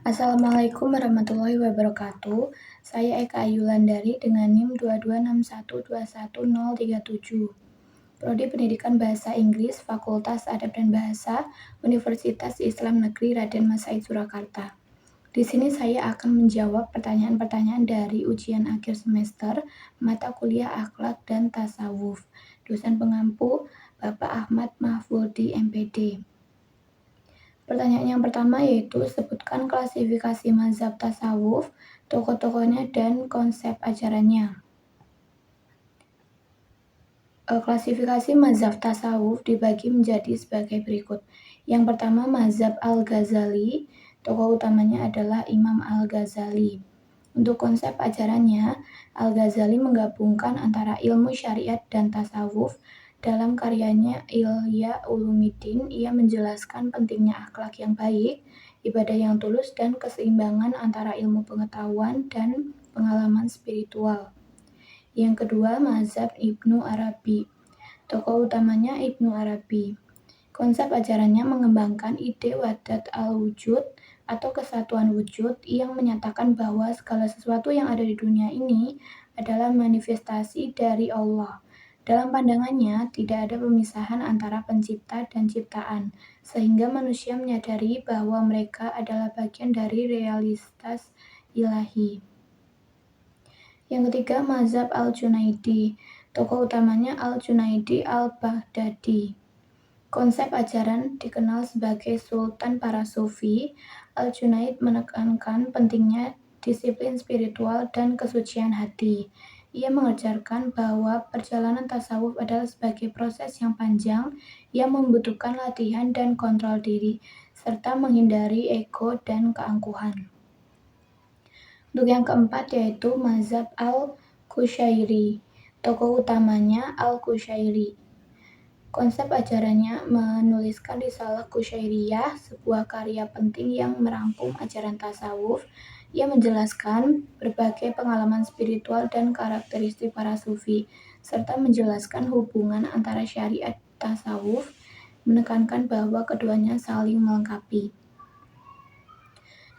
Assalamualaikum warahmatullahi wabarakatuh. Saya Eka Ayulandari dengan NIM 226121037. Prodi Pendidikan Bahasa Inggris, Fakultas Adab dan Bahasa, Universitas Islam Negeri Raden Mas Said Surakarta. Di sini saya akan menjawab pertanyaan-pertanyaan dari ujian akhir semester mata kuliah Akhlak dan Tasawuf. Dosen pengampu Bapak Ahmad Mahfudi MPD. Pertanyaan yang pertama yaitu sebutkan klasifikasi mazhab tasawuf, tokoh-tokohnya dan konsep ajarannya. Klasifikasi mazhab tasawuf dibagi menjadi sebagai berikut. Yang pertama mazhab Al-Ghazali, tokoh utamanya adalah Imam Al-Ghazali. Untuk konsep ajarannya, Al-Ghazali menggabungkan antara ilmu syariat dan tasawuf. Dalam karyanya Ihya Ulumuddin, ia menjelaskan pentingnya akhlak yang baik, ibadah yang tulus, dan keseimbangan antara ilmu pengetahuan dan pengalaman spiritual. Yang kedua, mazhab Ibnu Arabi. Tokoh utamanya Ibnu Arabi. Konsep ajarannya mengembangkan ide wahdat al-wujud atau kesatuan wujud yang menyatakan bahwa segala sesuatu yang ada di dunia ini adalah manifestasi dari Allah. Dalam pandangannya, tidak ada pemisahan antara pencipta dan ciptaan, sehingga manusia menyadari bahwa mereka adalah bagian dari realitas ilahi. Yang ketiga, mazhab Al-Junaidi. Tokoh utamanya Al-Junaidi Al-Baghdadi. Konsep ajaran dikenal sebagai Sultan para Sufi. Al-Junaid menekankan pentingnya disiplin spiritual dan kesucian hati. Ia mengajarkan bahwa perjalanan tasawuf adalah sebagai proses yang panjang yang membutuhkan latihan dan kontrol diri, serta menghindari ego dan keangkuhan. Untuk yang keempat yaitu mazhab Al-Qushairi. Tokoh utamanya Al-Qushairi. Konsep ajarannya menuliskan Risalah Qusyairiyah, sebuah karya penting yang merangkum ajaran tasawuf. Ia menjelaskan berbagai pengalaman spiritual dan karakteristik para sufi, serta menjelaskan hubungan antara syariat tasawuf, menekankan bahwa keduanya saling melengkapi.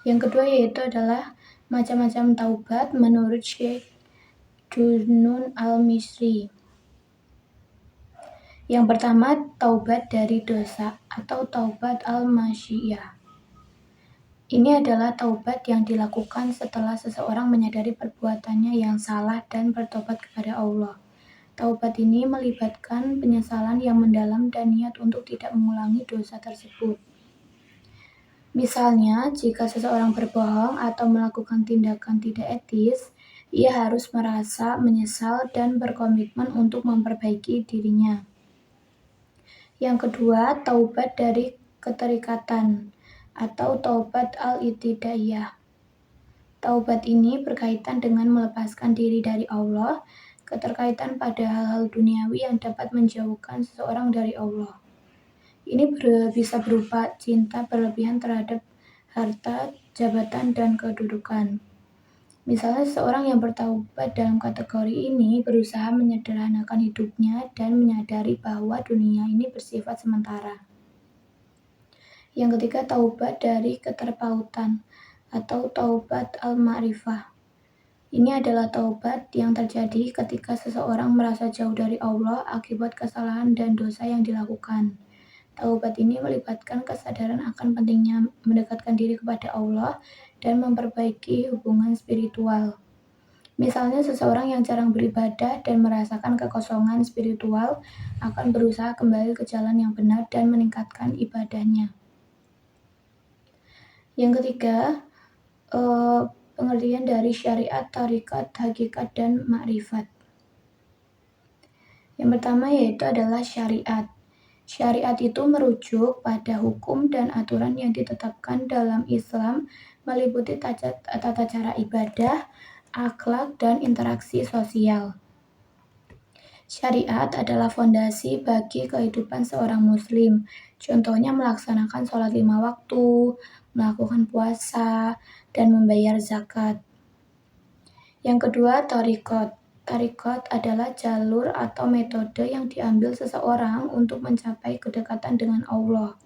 Yang kedua yaitu adalah macam-macam taubat menurut Syekh Junun Al-Misri. Yang pertama, taubat dari dosa atau taubat al-masyiyah. Ini adalah taubat yang dilakukan setelah seseorang menyadari perbuatannya yang salah dan bertobat kepada Allah. Taubat ini melibatkan penyesalan yang mendalam dan niat untuk tidak mengulangi dosa tersebut. Misalnya, jika seseorang berbohong atau melakukan tindakan tidak etis, ia harus merasa menyesal dan berkomitmen untuk memperbaiki dirinya. Yang kedua, taubat dari keterikatan atau taubat al-ibtidaiyah. Taubat ini berkaitan dengan melepaskan diri dari Allah, keterkaitan pada hal-hal duniawi yang dapat menjauhkan seseorang dari Allah. Ini bisa berupa cinta berlebihan terhadap harta, jabatan, dan kedudukan. Misalnya seseorang yang bertaubat dalam kategori ini berusaha menyederhanakan hidupnya dan menyadari bahwa dunia ini bersifat sementara. Yang ketiga, taubat dari keterpautan atau taubat al-ma'rifah. Ini adalah taubat yang terjadi ketika seseorang merasa jauh dari Allah akibat kesalahan dan dosa yang dilakukan. Taubat ini melibatkan kesadaran akan pentingnya mendekatkan diri kepada Allah dan memperbaiki hubungan spiritual. Misalnya seseorang yang jarang beribadah dan merasakan kekosongan spiritual akan berusaha kembali ke jalan yang benar dan meningkatkan ibadahnya. Yang ketiga, pengertian dari syariat, tarikat, hakikat, dan makrifat. Yang pertama yaitu adalah syariat. Syariat itu merujuk pada hukum dan aturan yang ditetapkan dalam Islam, meliputi tata cara ibadah, akhlak, dan interaksi sosial. Syariat adalah fondasi bagi kehidupan seorang muslim. Contohnya melaksanakan sholat 5 waktu, melakukan puasa, dan membayar zakat. Yang kedua, thariqat. Thariqat adalah jalur atau metode yang diambil seseorang untuk mencapai kedekatan dengan Allah.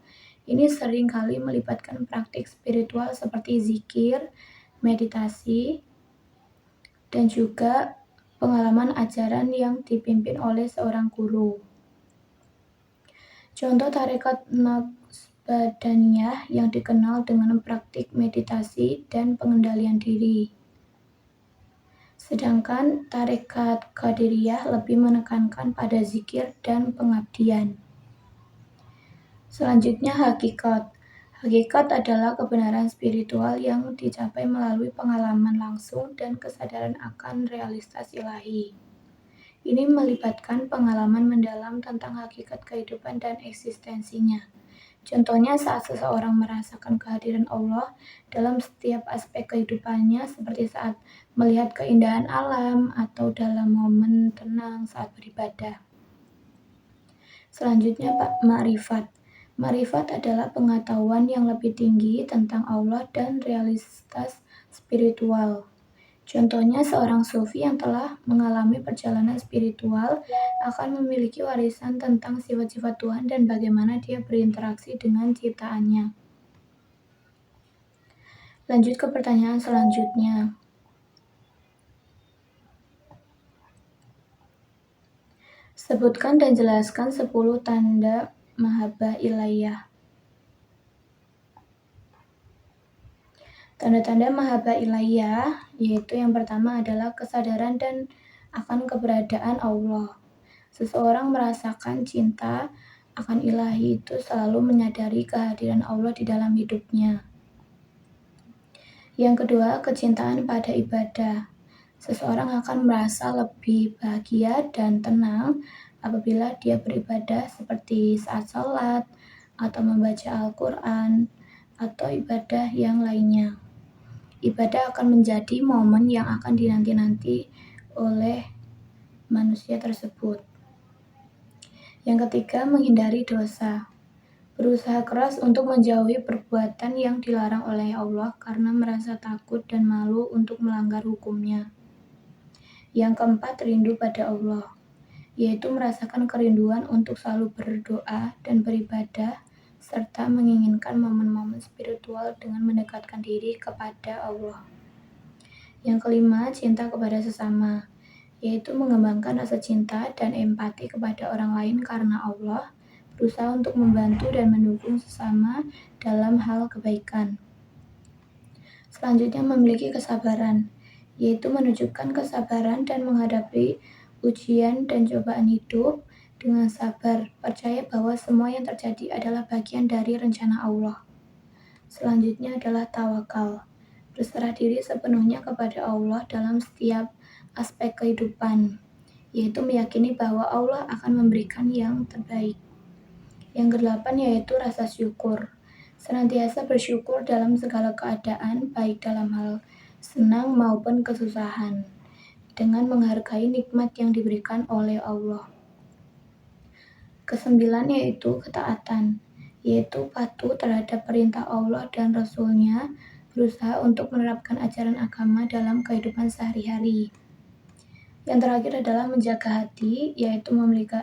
Ini seringkali melibatkan praktik spiritual seperti zikir, meditasi, dan juga pengalaman ajaran yang dipimpin oleh seorang guru. Contoh tarekat Naqsbadaniyah yang dikenal dengan praktik meditasi dan pengendalian diri. Sedangkan tarekat Qadiriyah lebih menekankan pada zikir dan pengabdian. Selanjutnya hakikat. Hakikat adalah kebenaran spiritual yang dicapai melalui pengalaman langsung dan kesadaran akan realitas ilahi. Ini melibatkan pengalaman mendalam tentang hakikat kehidupan dan eksistensinya. Contohnya saat seseorang merasakan kehadiran Allah dalam setiap aspek kehidupannya, seperti saat melihat keindahan alam atau dalam momen tenang saat beribadah. Selanjutnya, ma'rifat. Ma'rifat adalah pengetahuan yang lebih tinggi tentang Allah dan realitas spiritual. Contohnya, seorang sufi yang telah mengalami perjalanan spiritual akan memiliki warisan tentang sifat-sifat Tuhan dan bagaimana dia berinteraksi dengan ciptaannya. Lanjut ke pertanyaan selanjutnya. Sebutkan dan jelaskan 10 tanda mahabbah ilahiyah. Tanda-tanda mahabbah ilahiyah yaitu yang pertama adalah kesadaran dan akan keberadaan Allah. Seseorang merasakan cinta akan ilahi itu selalu menyadari kehadiran Allah di dalam hidupnya. Yang kedua, kecintaan pada ibadah. Seseorang akan merasa lebih bahagia dan tenang apabila dia beribadah seperti saat sholat atau membaca Al-Quran atau ibadah yang lainnya. Ibadah akan menjadi momen yang akan dinanti-nanti oleh manusia tersebut. Yang ketiga, menghindari dosa. Berusaha keras untuk menjauhi perbuatan yang dilarang oleh Allah karena merasa takut dan malu untuk melanggar hukumnya. Yang keempat, rindu pada Allah, yaitu merasakan kerinduan untuk selalu berdoa dan beribadah serta menginginkan momen-momen spiritual dengan mendekatkan diri kepada Allah. Yang kelima, cinta kepada sesama, yaitu mengembangkan rasa cinta dan empati kepada orang lain karena Allah, berusaha untuk membantu dan mendukung sesama dalam hal kebaikan. Selanjutnya, memiliki kesabaran, yaitu menunjukkan kesabaran dan menghadapi ujian dan cobaan hidup dengan sabar, percaya bahwa semua yang terjadi adalah bagian dari rencana Allah. Selanjutnya adalah tawakal, berserah diri sepenuhnya kepada Allah dalam setiap aspek kehidupan, yaitu meyakini bahwa Allah akan memberikan yang terbaik. Yang kedelapan yaitu rasa syukur, senantiasa bersyukur dalam segala keadaan, baik dalam hal senang maupun kesusahan, dengan menghargai nikmat yang diberikan oleh Allah. Kesembilan yaitu ketaatan, yaitu patuh terhadap perintah Allah dan Rasul-Nya, berusaha untuk menerapkan ajaran agama dalam kehidupan sehari-hari. Yang terakhir adalah menjaga hati, yaitu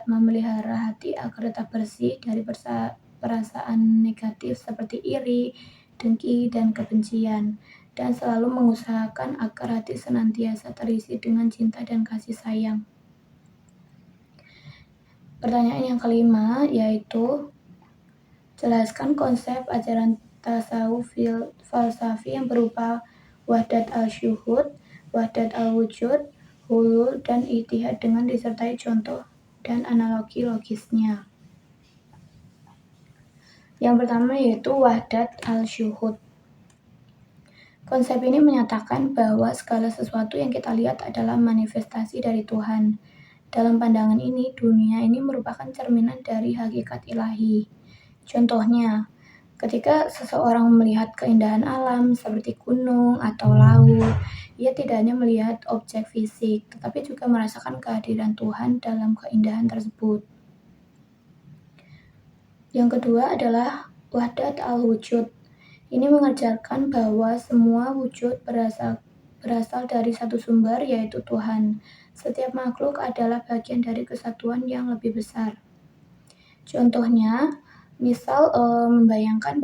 memelihara hati agar tetap bersih dari perasaan negatif seperti iri, dengki, dan kebencian, dan selalu mengusahakan agar hati senantiasa terisi dengan cinta dan kasih sayang. Pertanyaan yang kelima yaitu jelaskan konsep ajaran tasawuf falsafi yang berupa wahdat al-syuhud, wahdat al-wujud, hulul, dan ittihad dengan disertai contoh dan analogi logisnya. Yang pertama yaitu wahdat al-syuhud. Konsep ini menyatakan bahwa segala sesuatu yang kita lihat adalah manifestasi dari Tuhan. Dalam pandangan ini, dunia ini merupakan cerminan dari hakikat ilahi. Contohnya, ketika seseorang melihat keindahan alam seperti gunung atau laut, ia tidak hanya melihat objek fisik, tetapi juga merasakan kehadiran Tuhan dalam keindahan tersebut. Yang kedua adalah wahdat al-wujud. Ini mengajarkan bahwa semua wujud berasal dari satu sumber, yaitu Tuhan. Setiap makhluk adalah bagian dari kesatuan yang lebih besar. Contohnya, Misal, membayangkan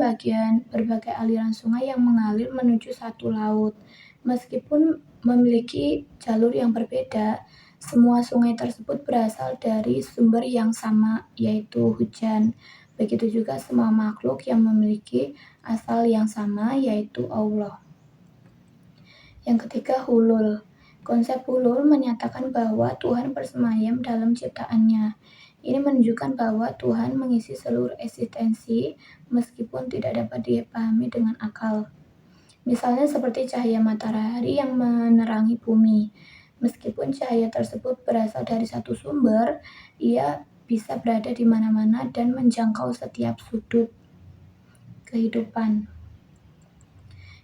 berbagai aliran sungai yang mengalir menuju satu laut. Meskipun memiliki jalur yang berbeda, semua sungai tersebut berasal dari sumber yang sama, yaitu hujan. Begitu juga semua makhluk yang memiliki asal yang sama, yaitu Allah. Yang ketiga, hulul. Konsep hulul menyatakan bahwa Tuhan bersemayam dalam ciptaannya. Ini menunjukkan bahwa Tuhan mengisi seluruh eksistensi meskipun tidak dapat dipahami dengan akal. Misalnya seperti cahaya matahari yang menerangi bumi. Meskipun cahaya tersebut berasal dari satu sumber, ia bisa berada di mana-mana dan menjangkau setiap sudut kehidupan.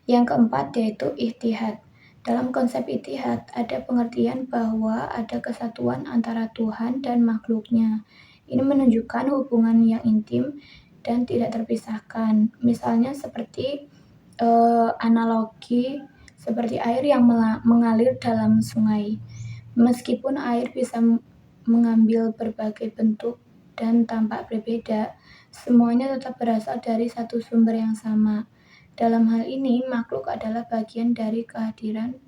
Yang keempat yaitu ittihad. Dalam konsep ittihad, ada pengertian bahwa ada kesatuan antara Tuhan dan makhluknya. Ini menunjukkan hubungan yang intim dan tidak terpisahkan. Misalnya seperti analogi seperti air yang mengalir dalam sungai. Meskipun air bisa mengambil berbagai bentuk dan tampak berbeda, semuanya tetap berasal dari satu sumber yang sama. Dalam hal ini, makhluk adalah bagian dari kehadiran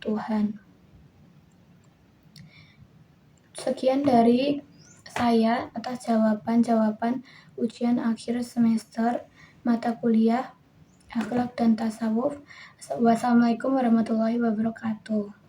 Tuhan. Sekian dari saya atas jawaban-jawaban ujian akhir semester mata kuliah Akhlak dan Tasawuf. Wassalamualaikum warahmatullahi wabarakatuh.